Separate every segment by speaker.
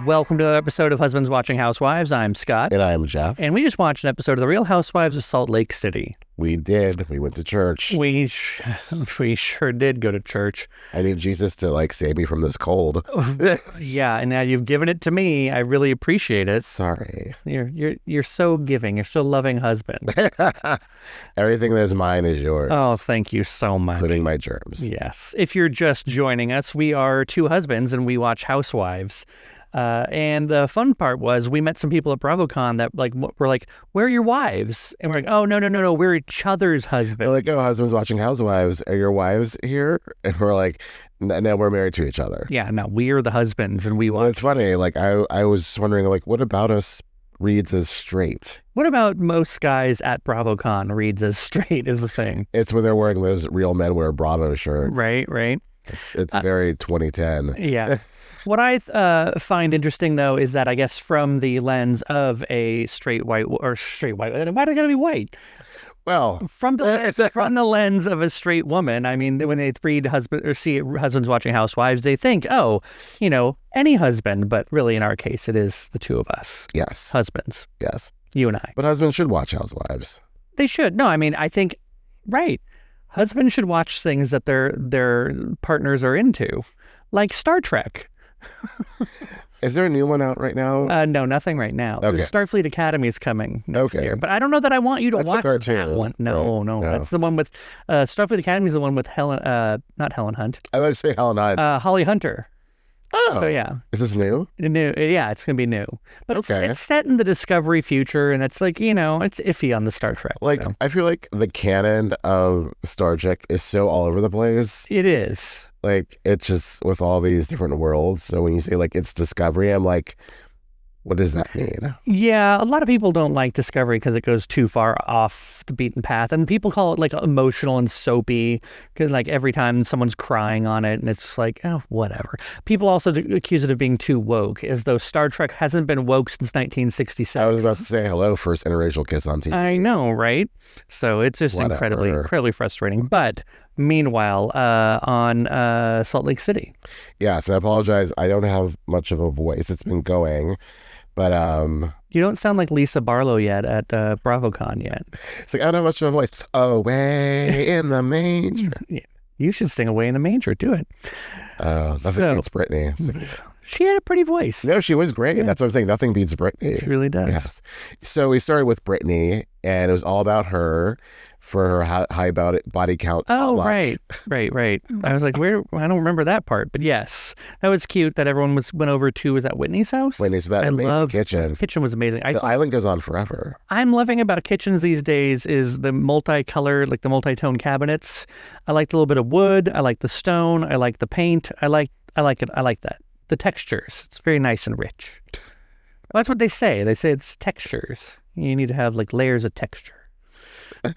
Speaker 1: Welcome to another episode of Husbands Watching Housewives. I'm Scott.
Speaker 2: And I'm Jeff.
Speaker 1: And we just watched an episode of The Real Housewives of Salt Lake City.
Speaker 2: We did. We went to church.
Speaker 1: We sure did go to church.
Speaker 2: I need Jesus to save me from this cold.
Speaker 1: Yeah, and now you've given it to me. I really appreciate it.
Speaker 2: Sorry.
Speaker 1: You're so giving. You're so loving husband.
Speaker 2: Everything that is mine is yours.
Speaker 1: Oh, thank you so much.
Speaker 2: Including my germs.
Speaker 1: Yes. If you're just joining us, we are two husbands and we watch Housewives. And the fun part was we met some people at BravoCon that were like, where are your wives? And we're like, oh, no, we're each other's husbands.
Speaker 2: They're like, oh, husbands watching Housewives. Are your wives here? And we're like, no, we're married to each other.
Speaker 1: Yeah, no, we're the husbands and we watch.
Speaker 2: Well, it's funny. I was wondering, what about us reads as straight?
Speaker 1: What about most guys at BravoCon reads as straight is the thing?
Speaker 2: It's when they're wearing those real men wear Bravo shirts.
Speaker 1: Right.
Speaker 2: It's very 2010.
Speaker 1: Yeah. What I find interesting, though, is that I guess from the lens of a straight white, why are they gotta be white?
Speaker 2: Well,
Speaker 1: from the lens of a straight woman, I mean, when they read see husbands watching Housewives, they think, oh, any husband, but really in our case, it is the two of us.
Speaker 2: Yes.
Speaker 1: Husbands.
Speaker 2: Yes.
Speaker 1: You and I.
Speaker 2: But husbands should watch Housewives.
Speaker 1: They should. No, I mean, I think, right. Husbands should watch things that their partners are into, like Star Trek.
Speaker 2: Is there a new one out right now?
Speaker 1: No, nothing right now.
Speaker 2: Okay.
Speaker 1: Starfleet Academy is coming next year, but I don't know that I want you to watch that one. No, that's the one with Starfleet Academy is the one with not Helen Hunt.
Speaker 2: I was to say Helen Hunt.
Speaker 1: Holly Hunter.
Speaker 2: Oh,
Speaker 1: so yeah.
Speaker 2: Is this new?
Speaker 1: New, yeah, it's gonna be new, but it's set in the Discovery future, and it's it's iffy on the Star Trek. So.
Speaker 2: I feel like the canon of Star Trek is so all over the place.
Speaker 1: It is.
Speaker 2: It's just with all these different worlds. So when you say it's Discovery, I'm like, what does that mean? Yeah,
Speaker 1: a lot of people don't like Discovery because it goes too far off the beaten path. And people call it emotional and soapy because every time someone's crying on it and it's just oh, whatever. People also accuse it of being too woke, as though Star Trek hasn't been woke since 1966. I
Speaker 2: was about to say hello, first interracial kiss on TV.
Speaker 1: I know, right? So it's just incredibly frustrating. But meanwhile, on Salt Lake City.
Speaker 2: Yes, I apologize. I don't have much of a voice. It's been going. But
Speaker 1: you don't sound like Lisa Barlow yet at BravoCon yet.
Speaker 2: It's I don't have much of a voice. Away in the manger.
Speaker 1: Yeah. You should sing Away in the Manger. Do it.
Speaker 2: Nothing beats Britney.
Speaker 1: She had a pretty voice.
Speaker 2: No, she was great. Yeah. That's what I'm saying. Nothing beats Britney.
Speaker 1: She really does.
Speaker 2: Yes. So we started with Britney, and it was all about her for her high body count.
Speaker 1: Oh, right. I was like, where? I don't remember that part, but yes, that was cute. That everyone went over to, was that Whitney's house?
Speaker 2: Whitney's, that amazing kitchen.
Speaker 1: The kitchen was amazing.
Speaker 2: The island goes on forever.
Speaker 1: I'm loving about kitchens these days is the multicolored, the multi-tone cabinets. I like the little bit of wood. I like the stone. I like the paint. I like it. I like that. The textures. It's very nice and rich. Well, that's what they say. They say it's textures. You need to have layers of texture.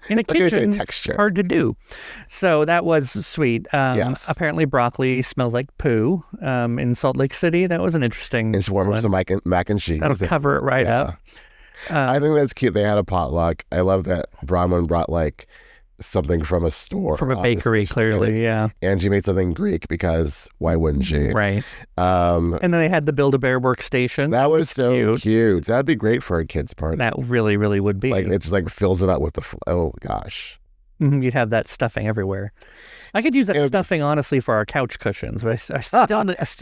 Speaker 1: In a kitchen, it's hard to do. So that was sweet.
Speaker 2: Yes.
Speaker 1: Apparently broccoli smells like poo in Salt Lake City. That was an interesting
Speaker 2: It's warm up some mac and cheese.
Speaker 1: That'll cover it right up.
Speaker 2: I think that's cute. They had a potluck. I love that Bronwyn brought something from a store.
Speaker 1: From a bakery, clearly, yeah.
Speaker 2: And she made something Greek because why wouldn't she?
Speaker 1: Right. And then they had the Build-A-Bear workstation.
Speaker 2: That was so cute. That'd be great for a kid's party.
Speaker 1: That really, really would be.
Speaker 2: It's fills it up with oh gosh.
Speaker 1: Mm-hmm. You'd have that stuffing everywhere. I could use that stuffing, honestly, for our couch cushions. But I still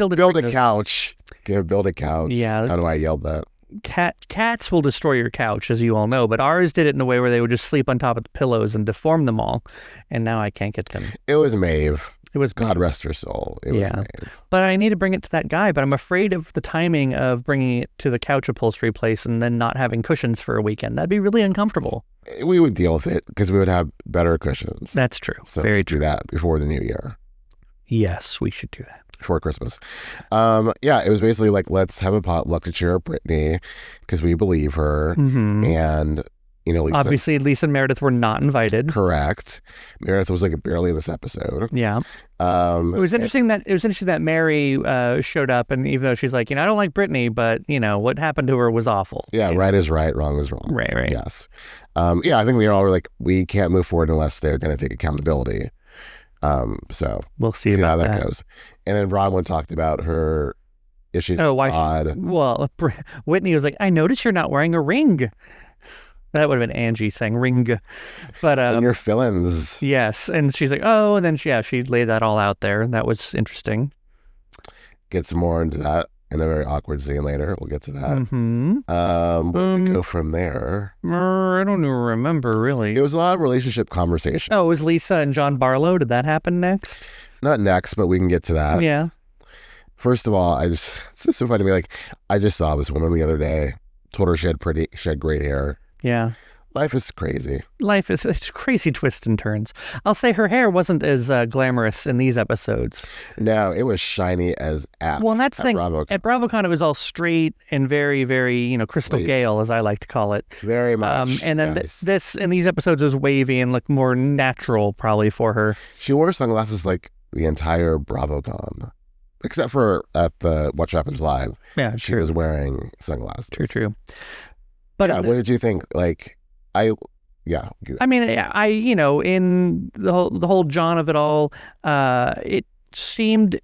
Speaker 1: didn't
Speaker 2: build a couch. Build a couch.
Speaker 1: Yeah.
Speaker 2: I don't know why I yelled that.
Speaker 1: Cats will destroy your couch, as you all know, but ours did it in a way where they would just sleep on top of the pillows and deform them all, and now I can't get them.
Speaker 2: It was Maeve.
Speaker 1: It was
Speaker 2: God rest her soul. It was Maeve.
Speaker 1: But I need to bring it to that guy, but I'm afraid of the timing of bringing it to the couch upholstery place and then not having cushions for a weekend. That'd be really uncomfortable.
Speaker 2: We would deal with it because we would have better cushions.
Speaker 1: That's true.
Speaker 2: So
Speaker 1: very true.
Speaker 2: Do that before the new year.
Speaker 1: Yes, we should do that.
Speaker 2: Before Christmas. It was basically let's have a potluck to cheer up Britney because we believe her.
Speaker 1: Mm-hmm.
Speaker 2: And, Lisa.
Speaker 1: Obviously, Lisa and Meredith were not invited.
Speaker 2: Correct. Meredith was barely in this episode.
Speaker 1: Yeah. It was interesting that Mary showed up, and even though she's I don't like Britney, but what happened to her was awful.
Speaker 2: Yeah, right is right, wrong is wrong.
Speaker 1: Right.
Speaker 2: Yes. I think they all were we can't move forward unless they're going to take accountability. So
Speaker 1: we'll see
Speaker 2: about
Speaker 1: how
Speaker 2: that goes. And then Bronwyn talked about her issue
Speaker 1: Oh, why?
Speaker 2: Todd.
Speaker 1: Well, Whitney was like, I noticed you're not wearing a ring. That would have been Angie saying ring. But
Speaker 2: And your feelings.
Speaker 1: yes. And she's like, oh, and then she laid that all out there. That was interesting.
Speaker 2: Gets more into that in a very awkward scene later. We'll get to that.
Speaker 1: Mm-hmm.
Speaker 2: Where we go from there?
Speaker 1: I don't even remember, really.
Speaker 2: It was a lot of relationship conversation.
Speaker 1: Oh, it was Lisa and John Barlow. Did that happen next?
Speaker 2: Not next, but we can get to that.
Speaker 1: Yeah.
Speaker 2: First of all, it's just so funny to me. Like, I just saw this woman the other day. Told her she had great hair.
Speaker 1: Yeah.
Speaker 2: Life is crazy.
Speaker 1: Life is it's crazy twists and turns. I'll say her hair wasn't as glamorous in these episodes.
Speaker 2: No, it was shiny as F.
Speaker 1: Well, and that's the thing.
Speaker 2: BravoCon.
Speaker 1: At BravoCon, it was all straight and very, very, Crystal
Speaker 2: Sweet.
Speaker 1: Gale, as I like to call it.
Speaker 2: Very much.
Speaker 1: And then
Speaker 2: yes.
Speaker 1: this in these episodes was wavy and looked more natural, probably for her.
Speaker 2: She wore sunglasses like the entire BravoCon, except for at the Watch What Happens Live.
Speaker 1: Yeah,
Speaker 2: She was wearing sunglasses.
Speaker 1: True. But
Speaker 2: yeah, what did you think? Like, I mean, in the whole John of it all, it seemed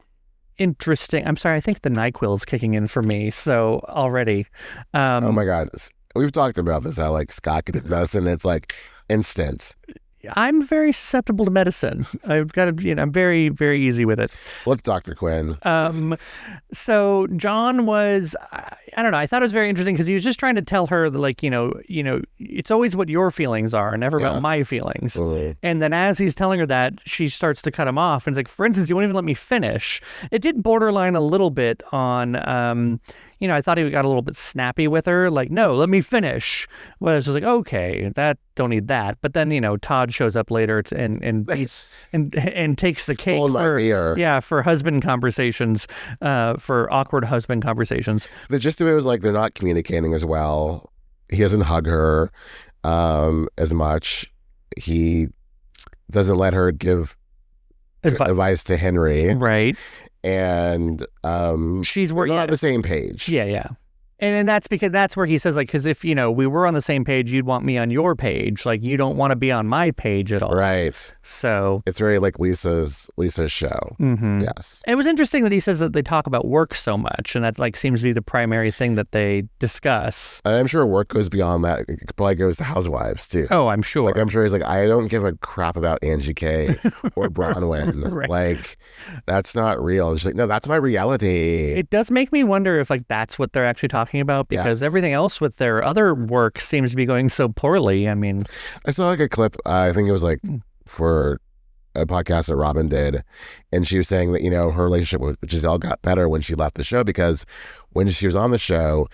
Speaker 2: interesting. I'm sorry, I think the NyQuil is kicking in for me. So already, oh my God, we've talked about this. How like Scott could do medicine. It's like instant.
Speaker 1: I'm very susceptible to medicine. I've got to, I'm very, very easy with it.
Speaker 2: Look, Dr. Quinn.
Speaker 1: So John was, I don't know. I thought it was very interesting because he was just trying to tell her that, like, it's always what your feelings are, never about my feelings.
Speaker 2: Mm-hmm.
Speaker 1: And then as he's telling her that, she starts to cut him off. And it's like, for instance, you won't even let me finish. It did borderline a little bit on, I thought he got a little bit snappy with her. Like, no, let me finish. Well, it's just like, okay, don't need that. But then, Todd shows up later and takes the cake for husband conversations, for awkward husband conversations.
Speaker 2: The gist of it was like they're not communicating as well. He doesn't hug her as much. He doesn't let her give advice to Henry.
Speaker 1: Right.
Speaker 2: And
Speaker 1: she's
Speaker 2: not on the same page.
Speaker 1: Yeah. And that's because that's where he says, like, because if, we were on the same page, you'd want me on your page. Like, you don't want to be on my page at all.
Speaker 2: Right.
Speaker 1: So
Speaker 2: it's very like Lisa's show.
Speaker 1: Mm-hmm.
Speaker 2: Yes.
Speaker 1: It was interesting that he says that they talk about work so much, and that like seems to be the primary thing that they discuss.
Speaker 2: And I'm sure work goes beyond that. It probably goes to Housewives too.
Speaker 1: Oh, I'm sure.
Speaker 2: Like, I'm sure he's like, I don't give a crap about Angie K or Bronwyn.
Speaker 1: Right.
Speaker 2: Like, that's not real. And she's like, no, that's my reality.
Speaker 1: It does make me wonder if like that's what they're actually talking about, because everything else with their other work seems to be going so poorly. I mean,
Speaker 2: I saw like a clip, I think it was like for a podcast that Robin did, and she was saying that, her relationship with Giselle got better when she left the show, because when she was on the show,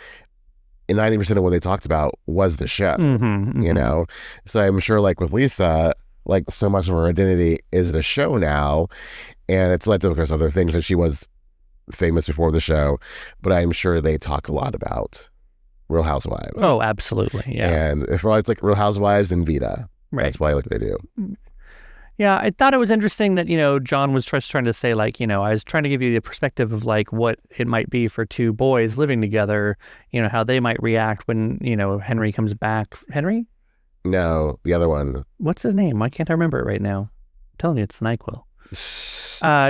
Speaker 2: 90% of what they talked about was the show, So I'm sure like with Lisa, like so much of her identity is the show now, and it's led to, of course, other things that she was famous before the show, but I'm sure they talk a lot about Real Housewives.
Speaker 1: Oh, absolutely. Yeah.
Speaker 2: And it's like Real Housewives and Vita.
Speaker 1: Right.
Speaker 2: That's why they do.
Speaker 1: Yeah, I thought it was interesting that, John was just trying to say, like, I was trying to give you the perspective of like what it might be for two boys living together, how they might react when, Henry comes back. Henry?
Speaker 2: No, the other one.
Speaker 1: What's his name? Why can't I remember it right now? I'm telling you, it's NyQuil.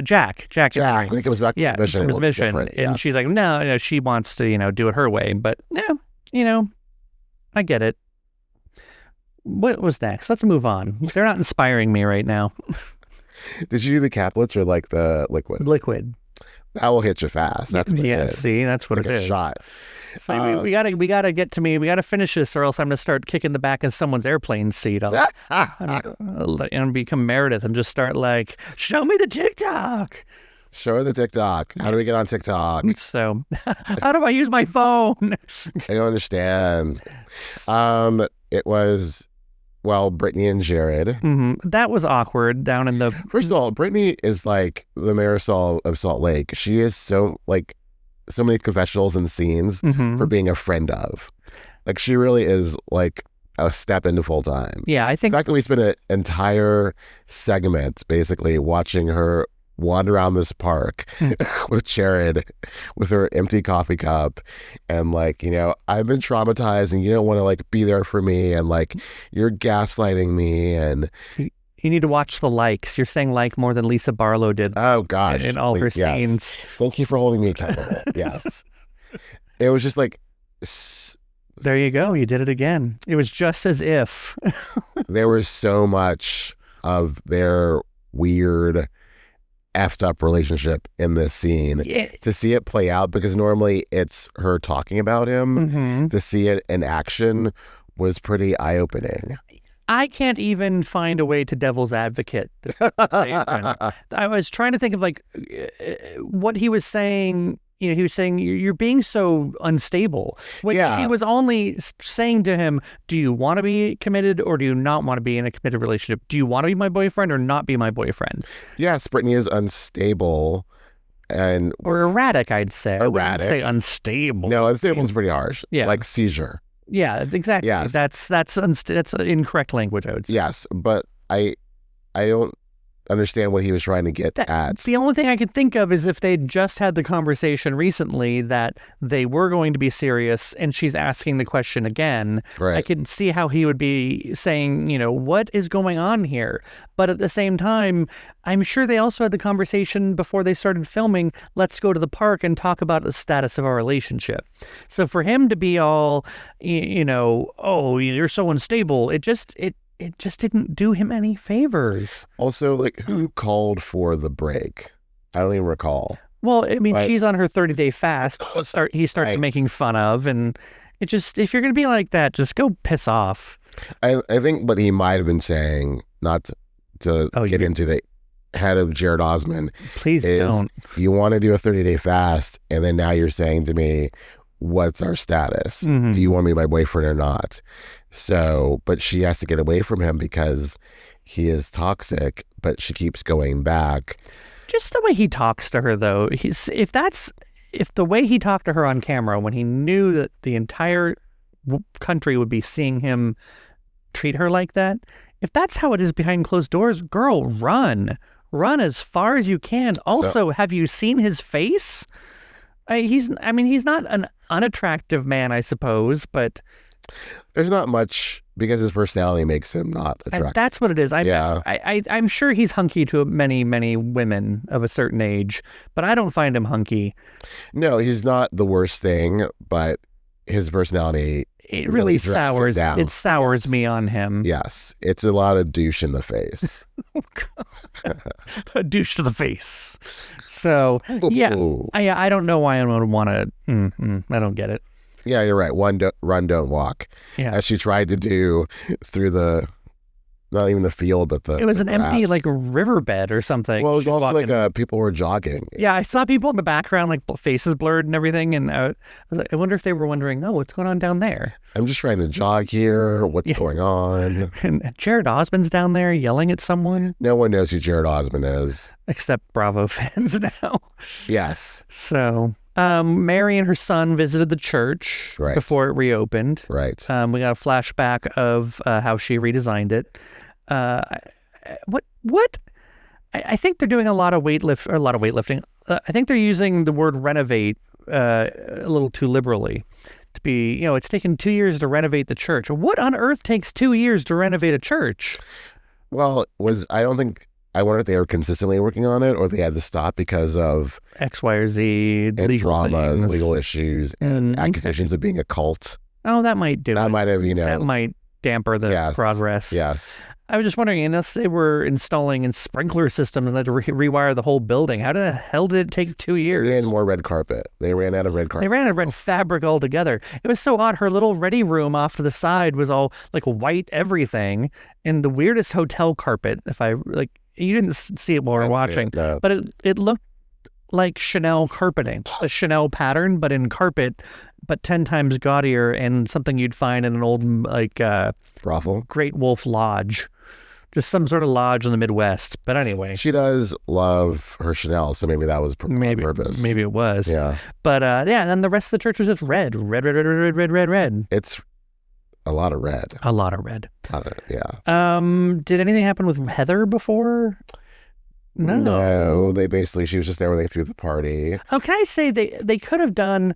Speaker 1: Jack.
Speaker 2: When he comes back
Speaker 1: from his mission. And she's like, no, she wants to, do it her way. But, I get it. What was next? Let's move on. They're not inspiring me right now.
Speaker 2: Did you do the caplets or like the liquid?
Speaker 1: Liquid.
Speaker 2: That will hit you fast. That's what it is.
Speaker 1: See, that's what
Speaker 2: it's
Speaker 1: it
Speaker 2: like
Speaker 1: is.
Speaker 2: A shot.
Speaker 1: So we gotta get to me. We gotta finish this, or else I'm gonna start kicking the back of someone's airplane seat. And become Meredith and just start like, show me the TikTok.
Speaker 2: Show her the TikTok. How do we get on TikTok?
Speaker 1: So, how do I use my phone?
Speaker 2: I don't understand. It was, Britani and Jared.
Speaker 1: Mm-hmm. That was awkward down in the.
Speaker 2: First of all, Britani is like the Marisol of Salt Lake. She is so many confessionals and scenes for being a friend of. Like, she really is like a step into full time.
Speaker 1: Yeah, I think
Speaker 2: the fact that we spent an entire segment basically watching her wander around this park with Jared with her empty coffee cup and like, I've been traumatized and you don't want to like be there for me and like you're gaslighting me and
Speaker 1: You need to watch the likes. You're saying like more than Lisa Barlow did.
Speaker 2: Oh gosh,
Speaker 1: in all her
Speaker 2: yes.
Speaker 1: scenes.
Speaker 2: Thank you for holding me accountable. Yes, it was just like.
Speaker 1: There you go. You did it again. It was just as if.
Speaker 2: There was so much of their weird, effed up relationship in this scene.
Speaker 1: Yeah.
Speaker 2: To see it play out, because normally it's her talking about him.
Speaker 1: Mm-hmm.
Speaker 2: To see it in action was pretty eye opening.
Speaker 1: I can't even find a way to devil's advocate. I was trying to think of like what he was saying. You know, he was saying, you're being so unstable. When she was only saying to him, do you want to be committed or do you not want to be in a committed relationship? Do you want to be my boyfriend or not be my boyfriend? Yes,
Speaker 2: Brittany is unstable
Speaker 1: or erratic, I'd say.
Speaker 2: Erratic.
Speaker 1: I wouldn't say unstable.
Speaker 2: No, unstable is pretty harsh.
Speaker 1: Yeah.
Speaker 2: Like seizure.
Speaker 1: Yeah, exactly.
Speaker 2: Yes.
Speaker 1: That's incorrect language, I would say.
Speaker 2: Yes, but I don't understand what he was trying to get at.
Speaker 1: The only thing I could think of is if they'd just had the conversation recently that they were going to be serious and she's asking the question again.
Speaker 2: Right.
Speaker 1: I could see how he would be saying, you know, what is going on here? But at the same time, I'm sure they also had the conversation before they started filming, let's go to the park and talk about the status of our relationship. So for him to be all, you know, oh, you're so unstable, it just didn't do him any favors.
Speaker 2: Also, like, who called for the break? I don't even recall.
Speaker 1: Well, I mean, she's on her 30-day fast. He starts making fun of, and it just, if you're going to be like that, just go piss off.
Speaker 2: I think what he might have been saying, not to get into the head of Jared Osman.
Speaker 1: Please don't.
Speaker 2: You want to do a 30-day fast, and then now you're saying to me, what's our status?
Speaker 1: Mm-hmm.
Speaker 2: Do you want me my boyfriend or not? So, but she has to get away from him because he is toxic, but she keeps going back.
Speaker 1: Just the way he talks to her, though, if the way he talked to her on camera when he knew that the entire country would be seeing him treat her like that, if that's how it is behind closed doors, girl, run as far as you can. Also, have you seen his face? He's not an unattractive man, I suppose, but
Speaker 2: there's not much because his personality makes him not attractive.
Speaker 1: That's what it is. I'm sure he's hunky to many, many women of a certain age, but I don't find him hunky.
Speaker 2: No, he's not the worst thing, but his personality
Speaker 1: really sours. It sours me on him.
Speaker 2: Yes, it's a lot of douche in the face.
Speaker 1: A douche to the face. So I don't know why I would want to. I don't get it.
Speaker 2: Yeah, you're right. Run, don't walk.
Speaker 1: Yeah.
Speaker 2: As she tried to do through not even the field, but
Speaker 1: it was an
Speaker 2: grass.
Speaker 1: Empty like riverbed or something.
Speaker 2: Well, it was also like people were jogging.
Speaker 1: Yeah, I saw people in the background, like faces blurred and everything, and I wonder if they were wondering, oh, what's going on down there?
Speaker 2: I'm just trying to jog here. What's going on?
Speaker 1: And Jared Osmond's down there yelling at someone.
Speaker 2: No one knows who Jared Osmond is.
Speaker 1: Except Bravo fans now.
Speaker 2: Yes.
Speaker 1: So Mary and her son visited the church before it reopened.
Speaker 2: Right.
Speaker 1: We got a flashback of how she redesigned it. What? I think they're doing a lot of weightlifting. I think they're using the word renovate a little too liberally. To be, it's taken 2 years to renovate the church. What on earth takes 2 years to renovate a church?
Speaker 2: Well, I wonder if they were consistently working on it or they had to stop because of
Speaker 1: X, Y, or Z, legal
Speaker 2: dramas,
Speaker 1: things.
Speaker 2: legal issues, and accusations of being a cult.
Speaker 1: Oh, that might do it.
Speaker 2: That might have,
Speaker 1: That might damper the progress.
Speaker 2: Yes.
Speaker 1: I was just wondering, unless they were installing sprinkler systems and had to rewire the whole building, how the hell did it take 2 years?
Speaker 2: They had more red carpet. They ran out of red carpet.
Speaker 1: They ran out of red fabric altogether. It was so odd. Her little ready room off to the side was all like white everything and the weirdest hotel carpet. You didn't see it while we were watching,
Speaker 2: no.
Speaker 1: but it looked like Chanel carpeting, a Chanel pattern, but in carpet, but 10 times gaudier and something you'd find in an old
Speaker 2: brothel,
Speaker 1: Great Wolf Lodge. Just some sort of lodge in the Midwest. But anyway.
Speaker 2: She does love her Chanel, so maybe that was purpose.
Speaker 1: Maybe it was.
Speaker 2: Yeah.
Speaker 1: But and then the rest of the church was just red. Red.
Speaker 2: It's a lot of red.
Speaker 1: A lot of red.
Speaker 2: Yeah.
Speaker 1: Did anything happen with Heather before? No.
Speaker 2: She was just there when they threw the party.
Speaker 1: Oh, can I say they could have done...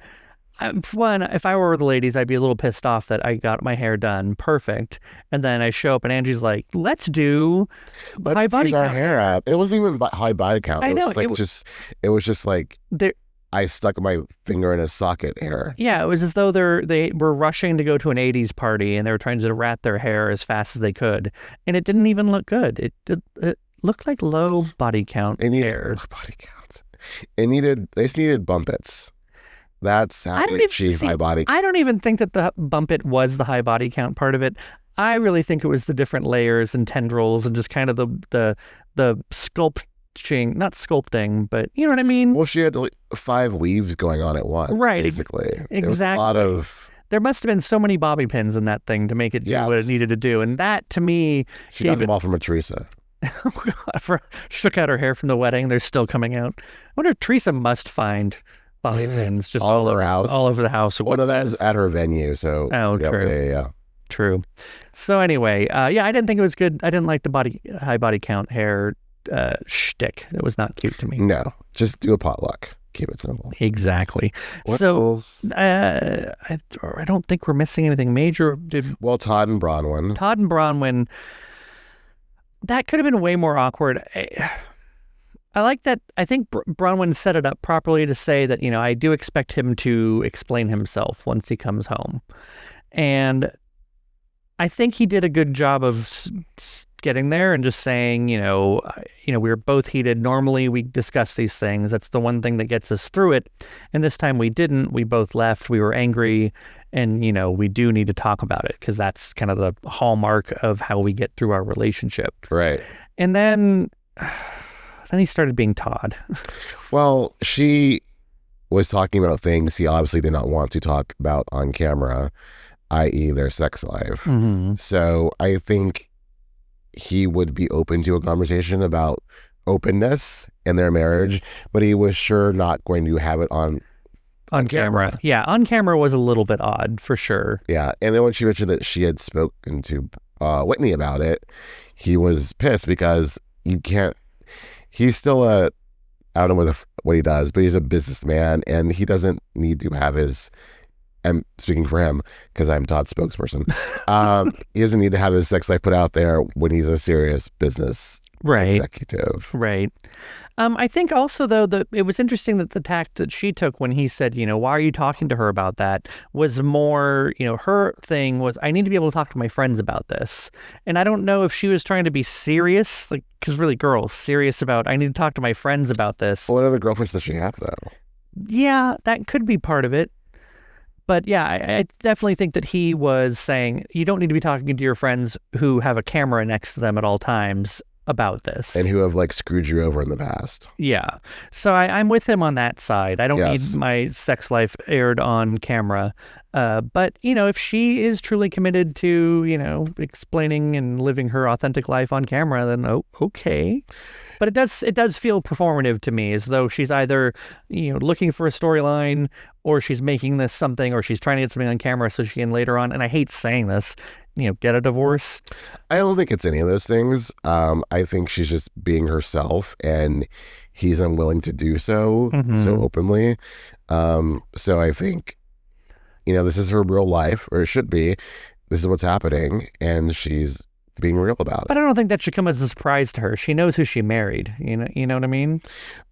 Speaker 1: For one, if I were the ladies, I'd be a little pissed off that I got my hair done perfect, and then I show up and Angie's like, "Let's do high body
Speaker 2: our
Speaker 1: count."
Speaker 2: hair up. It wasn't even high body count.
Speaker 1: I know,
Speaker 2: It was just like I stuck my finger in a socket hair.
Speaker 1: Yeah, it was as though they were rushing to go to an 80s party and they were trying to rat their hair as fast as they could. And it didn't even look good. It looked like low body count hair.
Speaker 2: Low body counts. They just needed bumpets. That's how you achieve high body count.
Speaker 1: I don't even think that the bumpet was the high body count part of it. I really think it was the different layers and tendrils and just kind of the not sculpting, but you know what I mean?
Speaker 2: Well, she had like 5 weaves going on at once. Right. Basically.
Speaker 1: Exactly.
Speaker 2: It was a lot of...
Speaker 1: There must have been so many bobby pins in that thing to make it do what it needed to do. And that, to me...
Speaker 2: She got them all from a Teresa.
Speaker 1: Shook out her hair from the wedding. They're still coming out. I wonder if Teresa must find bobby pins just
Speaker 2: all over her house.
Speaker 1: All over the house.
Speaker 2: One of that is at her venue. So
Speaker 1: true.
Speaker 2: Yeah.
Speaker 1: True. So anyway, I didn't think it was good. I didn't like the high body count hair shtick. It was not cute to me.
Speaker 2: No, just do a potluck. Keep it simple.
Speaker 1: Exactly. I don't think we're missing anything major.
Speaker 2: Todd and
Speaker 1: Bronwyn. That could have been way more awkward. I like that. I think Bronwyn set it up properly to say that, I do expect him to explain himself once he comes home. And I think he did a good job of getting there and just saying, we were both heated. Normally we discuss these things. That's the one thing that gets us through it. And this time we didn't. We both left. We were angry. And, we do need to talk about it because that's kind of the hallmark of how we get through our relationship.
Speaker 2: Right.
Speaker 1: And then he started being Todd.
Speaker 2: Well, she was talking about things he obviously did not want to talk about on camera, i.e. their sex life.
Speaker 1: Mm-hmm.
Speaker 2: So I think he would be open to a conversation about openness in their marriage, but he was sure not going to have it on camera.
Speaker 1: Yeah, on camera was a little bit odd for sure.
Speaker 2: Yeah, and then when she mentioned that she had spoken to Whitney about it, he was pissed because he's still I don't know what he does, but he's a businessman and he doesn't need to have I'm speaking for him because I'm Todd's spokesperson. He doesn't need to have his sex life put out there when he's a serious business executive.
Speaker 1: Right. I think also, though, that it was interesting that the tact that she took when he said, why are you talking to her about that, was more, her thing was, I need to be able to talk to my friends about this. And I don't know if she was trying to be serious, like, because really girls, serious about, I need to talk to my friends about this.
Speaker 2: Well, what other girlfriends does she have, though?
Speaker 1: Yeah, that could be part of it. But yeah, I definitely think that he was saying, you don't need to be talking to your friends who have a camera next to them at all times about this.
Speaker 2: And who have screwed you over in the past.
Speaker 1: Yeah. So I'm with him on that side. I don't need my sex life aired on camera. But, if she is truly committed to, explaining and living her authentic life on camera, then okay. But it does feel performative to me, as though she's either, looking for a storyline, or she's making this something, or she's trying to get something on camera so she can later on, and I hate saying this, get a divorce.
Speaker 2: I don't think it's any of those things. I think she's just being herself, and he's unwilling to do so so openly. So I think, this is her real life, or it should be. This is what's happening, and she's being real about it.
Speaker 1: But I don't think that should come as a surprise to her. She knows who she married. You know what I mean?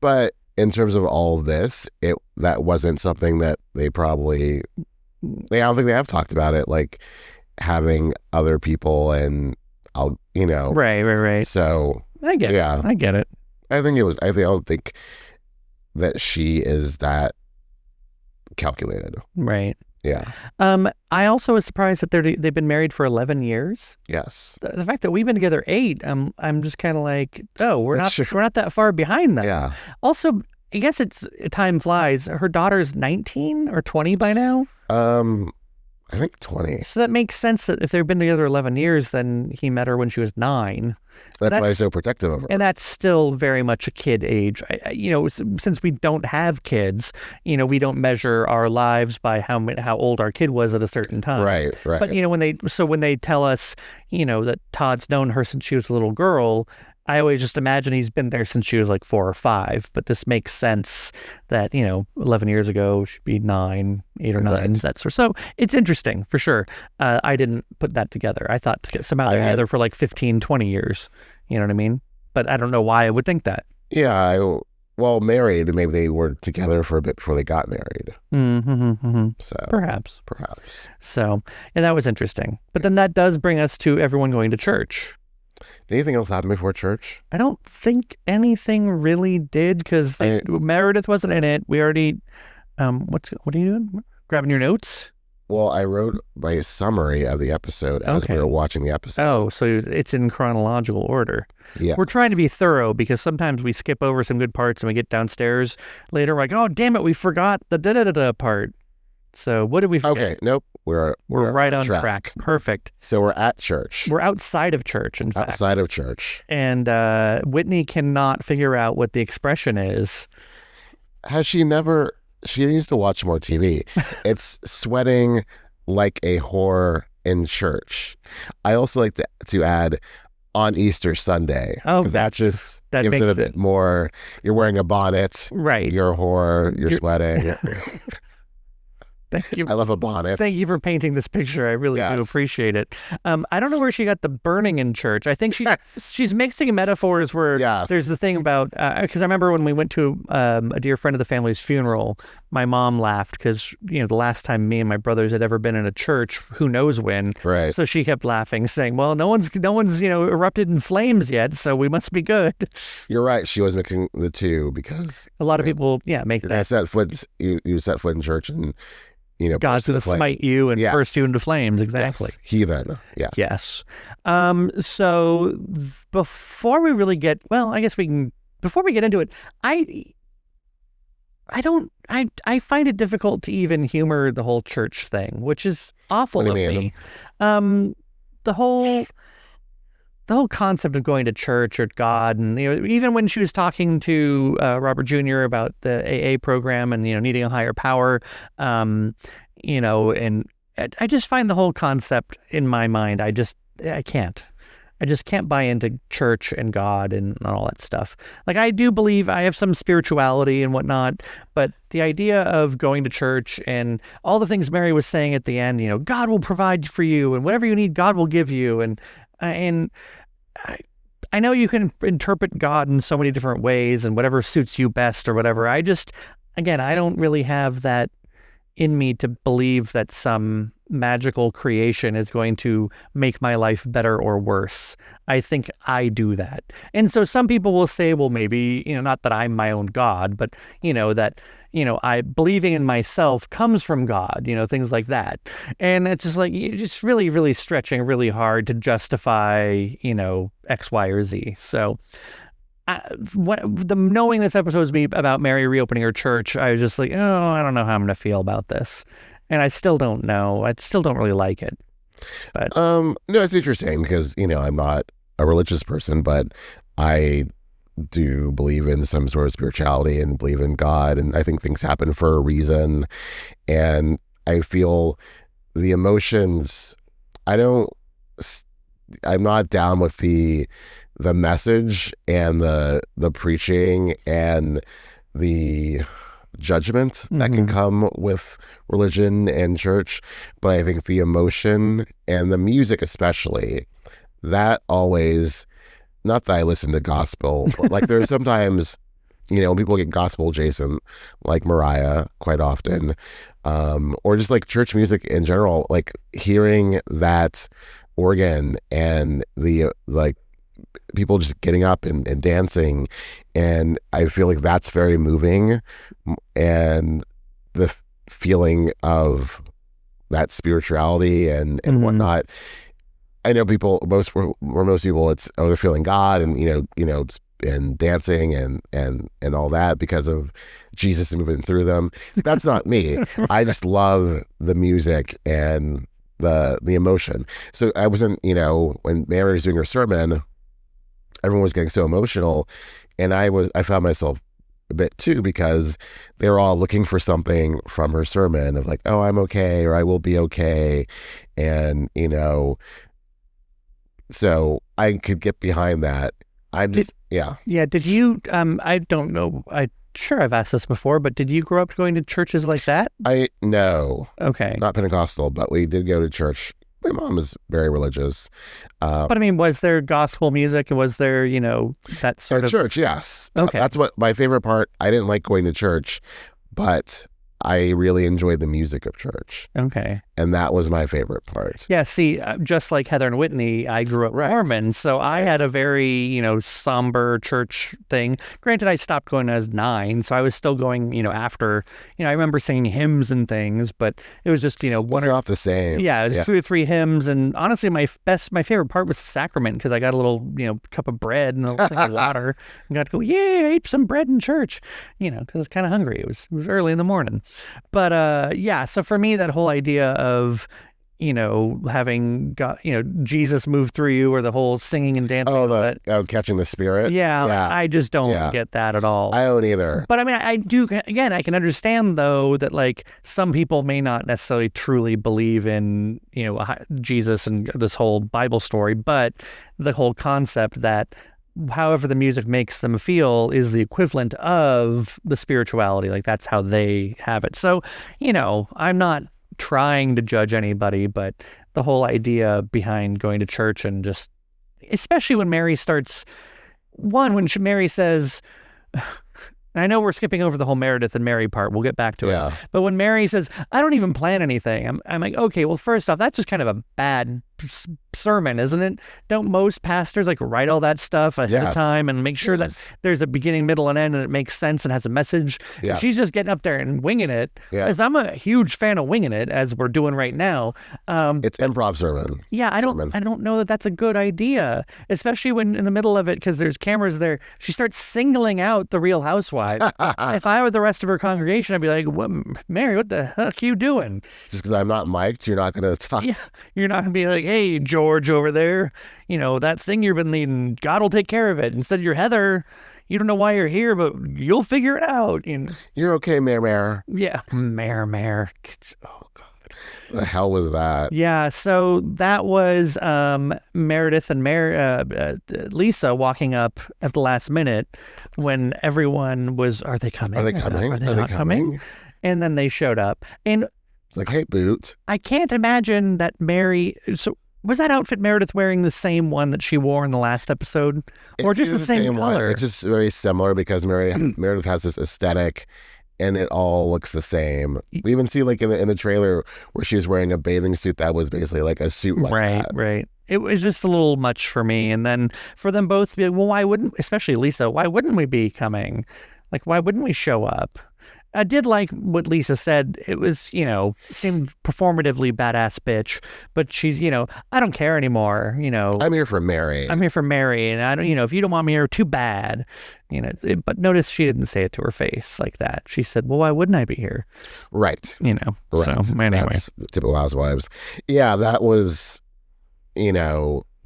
Speaker 2: But in terms of all of this, that wasn't something that I don't think they have talked about it, like having other people and Right. So
Speaker 1: I get it. I get it.
Speaker 2: I don't think that she is that calculated.
Speaker 1: Right.
Speaker 2: Yeah.
Speaker 1: I also was surprised that they've been married for 11 years.
Speaker 2: Yes.
Speaker 1: The fact that we've been together 8, I'm just kind of like, we're not that far behind them.
Speaker 2: Yeah.
Speaker 1: Also, I guess time flies. Her daughter's 19 or 20 by now.
Speaker 2: I think 20.
Speaker 1: So that makes sense that if they've been together 11 years, then he met her when she was 9.
Speaker 2: That's why he's so protective of her.
Speaker 1: And that's still very much a kid age. Since we don't have kids, we don't measure our lives by how old our kid was at a certain time.
Speaker 2: Right.
Speaker 1: But when they tell us, that Todd's known her since she was a little girl, I always just imagine he's been there since she was like 4 or 5, but this makes sense that, 11 years ago, she'd be 9, 8 or 9.
Speaker 2: Right.
Speaker 1: That's so it's interesting for sure. I didn't put that together. I thought to get somehow together for like 15, 20 years. You know what I mean? But I don't know why I would think that.
Speaker 2: Yeah. Well, married, maybe they were together for a bit before they got married. So
Speaker 1: Perhaps. So, and that was interesting. But then that does bring us to everyone going to church.
Speaker 2: Did anything else happen before church?
Speaker 1: I don't think anything really did because Meredith wasn't in it. We already, what are you doing? Grabbing your notes?
Speaker 2: Well, I wrote my summary of the episode as we were watching the episode.
Speaker 1: Oh, so it's in chronological order.
Speaker 2: Yeah.
Speaker 1: We're trying to be thorough because sometimes we skip over some good parts and we get downstairs later. We're like, oh, damn it, we forgot the da-da-da-da part. So what did we forget?
Speaker 2: Okay, nope. We're
Speaker 1: right on track. Perfect.
Speaker 2: So we're at church.
Speaker 1: We're outside of church, in fact.
Speaker 2: Outside of church.
Speaker 1: And Whitney cannot figure out what the expression is.
Speaker 2: She needs to watch more TV. It's sweating like a whore in church. I also like to add on Easter Sunday.
Speaker 1: Oh,
Speaker 2: that gives it a bit more. You're wearing a bonnet.
Speaker 1: Right.
Speaker 2: You're a whore. You're sweating.
Speaker 1: Thank you.
Speaker 2: I love a bonnet.
Speaker 1: Thank you for painting this picture. I really do appreciate it. I don't know where she got the burning in church. I think she's mixing metaphors where there's the thing about, because I remember when we went to a dear friend of the family's funeral, my mom laughed because, the last time me and my brothers had ever been in a church, who knows when.
Speaker 2: Right.
Speaker 1: So she kept laughing, saying, well, no one's erupted in flames yet, so we must be good.
Speaker 2: You're right. She was mixing the two because
Speaker 1: a lot of people, make that.
Speaker 2: You set foot in church and,
Speaker 1: God's going to smite you and burst you into flames. Exactly.
Speaker 2: Yes. Heathen. Yes.
Speaker 1: Yes. So before we really get, before we get into it, I find it difficult to even humor the whole church thing, which is awful of me. The whole concept of going to church or God, and even when she was talking to Robert Jr. about the AA program and needing a higher power, and I just find the whole concept in my mind, I just can't buy into church and God and all that stuff. Like, I do believe I have some spirituality and whatnot, but the idea of going to church and all the things Mary was saying at the end, God will provide for you and whatever you need, God will give you, and I know you can interpret God in so many different ways and whatever suits you best or whatever. I don't really have that in me to believe that some magical creation is going to make my life better or worse. I think I do that. And so some people will say, well, maybe, not that I'm my own God, but, that, I believing in myself comes from God, things like that. And it's just like, you're just really, really stretching really hard to justify, X, Y, or Z. So knowing this episode was about Mary reopening her church, I was just like, oh, I don't know how I'm going to feel about this. And I still don't know. I still don't really like it. But
Speaker 2: no, it's interesting because, I'm not a religious person, but I do believe in some sort of spirituality and believe in God. And I think things happen for a reason. And I feel the emotions, I'm not down with the message and the preaching and the judgment that can come with religion and church, but I think the emotion and the music especially, that always, not that I listen to gospel, but like there's sometimes, when people get gospel adjacent, like Mariah quite often, or just like church music in general, like hearing that organ and the like people just getting up and dancing, and I feel like that's very moving, and the feeling of that spirituality and whatnot. I know most people, it's they're feeling God and and dancing and all that because of Jesus moving through them. That's not me. I just love the music and the emotion. So I wasn't, when Mary was doing her sermon, everyone was getting so emotional, and I found myself a bit too, because they were all looking for something from her sermon of like, oh, I'm okay, or I will be okay. And, so I could get behind that.
Speaker 1: Yeah. Did you? I don't know. Sure, I've asked this before, but did you grow up going to churches like that?
Speaker 2: No.
Speaker 1: Okay.
Speaker 2: Not Pentecostal, but we did go to church. My mom is very religious.
Speaker 1: But I mean, was there gospel music and was there, that sort of
Speaker 2: church? Yes.
Speaker 1: Okay.
Speaker 2: That's what my favorite part. I didn't like going to church, but I really enjoyed the music of church.
Speaker 1: Okay.
Speaker 2: And that was my favorite part.
Speaker 1: Yeah, see, just like Heather and Whitney, I grew up Mormon, so I had a very, somber church thing. Granted, I stopped going when I was 9, so I was still going, after, I remember singing hymns and things, but it was just, one or...
Speaker 2: not the same.
Speaker 1: Yeah, it was 2 or 3 hymns, and honestly, my favorite part was the sacrament, because I got a little, cup of bread and a little thing of water, and got to go, yay, I ate some bread in church, because I was kind of hungry. It was early in the morning. But, yeah, so for me, that whole idea of, having got, Jesus move through you, or the whole singing and dancing.
Speaker 2: Catching the spirit.
Speaker 1: Yeah, I just don't get that at all.
Speaker 2: I don't either.
Speaker 1: But I mean, I do, again, I can understand though that like some people may not necessarily truly believe in, Jesus and this whole Bible story, but the whole concept that however the music makes them feel is the equivalent of the spirituality. Like that's how they have it. So, I'm not trying to judge anybody, but the whole idea behind going to church and just, especially when Mary starts, when Mary says, and I know we're skipping over the whole Meredith and Mary part. We'll get back to it. But when Mary says, I don't even plan anything, I'm like, okay, well, first off, that's just kind of a bad sermon, isn't it? Don't most pastors like write all that stuff ahead of time and make sure that there's a beginning, middle, and end, and it makes sense and has a message? She's just getting up there and winging it. As I'm a huge fan of winging it, as we're doing right now.
Speaker 2: It's improv sermon.
Speaker 1: Yeah, I don't know that that's a good idea, especially when in the middle of it, because there's cameras there, she starts singling out the Real Housewives. If I were the rest of her congregation, I'd be like, Mary, what the heck are you doing?
Speaker 2: Just because I'm not mic'd, you're not going to talk.
Speaker 1: Yeah, you're not going to be like, hey, George over there, that thing you've been leading, God will take care of it. Instead, you're Heather. You don't know why you're here, but you'll figure it out.
Speaker 2: You're okay, Mare.
Speaker 1: Yeah, Mare. Oh, God.
Speaker 2: The hell was that?
Speaker 1: Yeah, so that was Meredith and Lisa walking up at the last minute when everyone was, are they coming?
Speaker 2: Are they coming?
Speaker 1: Are they not coming? And then they showed up. And
Speaker 2: it's like, hey, Boot.
Speaker 1: I can't imagine that Mary... So was that outfit Meredith wearing the same one that she wore in the last episode? Or just the same color?
Speaker 2: One. It's just very similar because Meredith has this aesthetic and it all looks the same. We even see like in the trailer where she's wearing a bathing suit that was basically like a suit like that. Right.
Speaker 1: It was just a little much for me. And then for them both to be like, well, why wouldn't, especially Lisa, why wouldn't we be coming? Like, why wouldn't we show up? I did like what Lisa said. It was, seemed performatively badass bitch, but she's, I don't care anymore.
Speaker 2: I'm here for Mary.
Speaker 1: And I don't, if you don't want me here, too bad. But notice she didn't say it to her face like that. She said, well, why wouldn't I be here?
Speaker 2: Right.
Speaker 1: Right. So anyway.
Speaker 2: That's typical Housewives. Yeah, that was,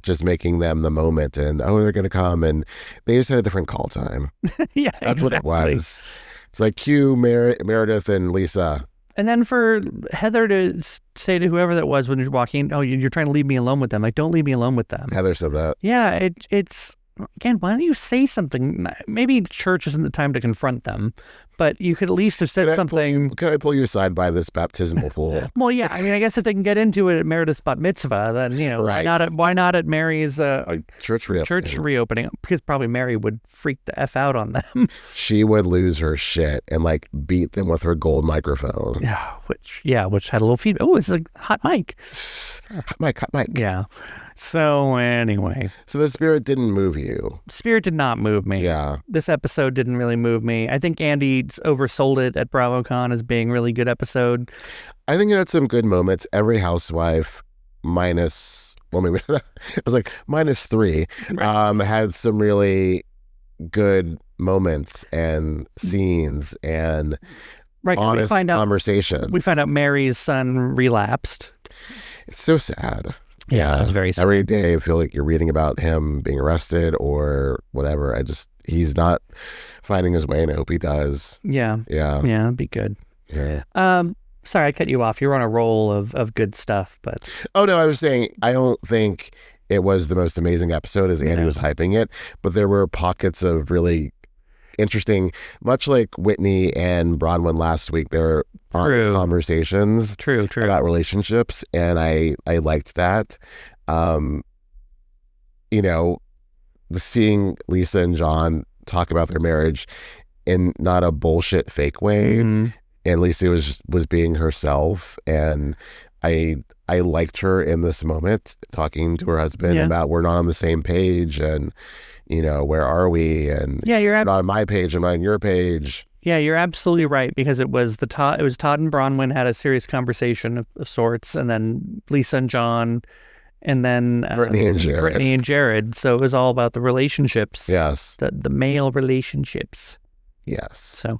Speaker 2: just making them the moment and, they're going to come. And they just had a different call time.
Speaker 1: Yeah,
Speaker 2: that's what it was. It's like cue Meredith and Lisa. And
Speaker 1: then for Heather to say to whoever that was when you're walking, oh, you're trying to leave me alone with them. Like, don't leave me alone with them.
Speaker 2: Heather said that.
Speaker 1: Yeah, it's, again, why don't you say something? Maybe church isn't the time to confront them, but you could at least have said something.
Speaker 2: Can I pull you aside by this baptismal pool?
Speaker 1: Well, yeah. I mean, I guess if they can get into it at Meredith's bat mitzvah, then,
Speaker 2: right.
Speaker 1: why not at Mary's
Speaker 2: church
Speaker 1: reopening? Because probably Mary would freak the F out on them.
Speaker 2: She would lose her shit and like beat them with her gold microphone.
Speaker 1: Yeah, which had a little feedback. Oh, it's a hot mic.
Speaker 2: Hot mic.
Speaker 1: Yeah. So anyway.
Speaker 2: So the spirit didn't move you.
Speaker 1: Spirit did not move me.
Speaker 2: Yeah.
Speaker 1: This episode didn't really move me. I think Andy oversold it at BravoCon as being a really good episode.
Speaker 2: I think it had some good moments. Every housewife minus, well, maybe it was like -3, right. Had some really good moments and scenes and honest conversation.
Speaker 1: We find out Mary's son relapsed.
Speaker 2: It's so sad.
Speaker 1: Yeah, it was very sad.
Speaker 2: Every day I feel like you're reading about him being arrested or whatever. He's not finding his way, and I hope he does.
Speaker 1: Yeah. It'd be good.
Speaker 2: Yeah.
Speaker 1: Sorry, I cut you off. You're on a roll of good stuff, but...
Speaker 2: Oh, no, I was saying, I don't think it was the most amazing episode as Andy was hyping it. But there were pockets of really interesting, much like Whitney and Bronwyn last week, there aren't conversations about relationships, and I liked that. You know, seeing Lisa and John talk about their marriage in not a bullshit fake way, and Lisa was being herself, and I liked her in this moment talking to her husband about we're not on the same page, and you know, where are we? And you're not on my page, I'm not on your page.
Speaker 1: Yeah, you're absolutely right, because it was Todd and Bronwyn had a serious conversation of sorts, and then Lisa and John, and then Britani and Jared. So it was all about the relationships.
Speaker 2: Yes.
Speaker 1: The male relationships.
Speaker 2: Yes.
Speaker 1: So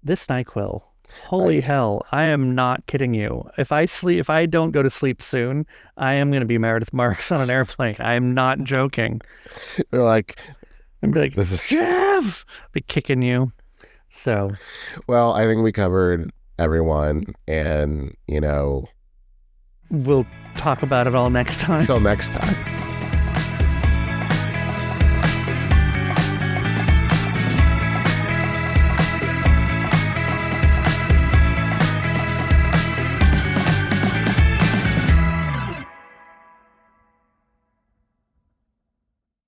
Speaker 1: this NyQuil, holy hell, I am not kidding you. If I don't go to sleep soon, I am going to be Meredith Marks on an airplane. I am not joking.
Speaker 2: They're like,
Speaker 1: I'd be like,
Speaker 2: this is
Speaker 1: Jeff, be kicking you. So,
Speaker 2: well, I think we covered everyone, and you know,
Speaker 1: we'll talk about it all next time.
Speaker 2: Until next time.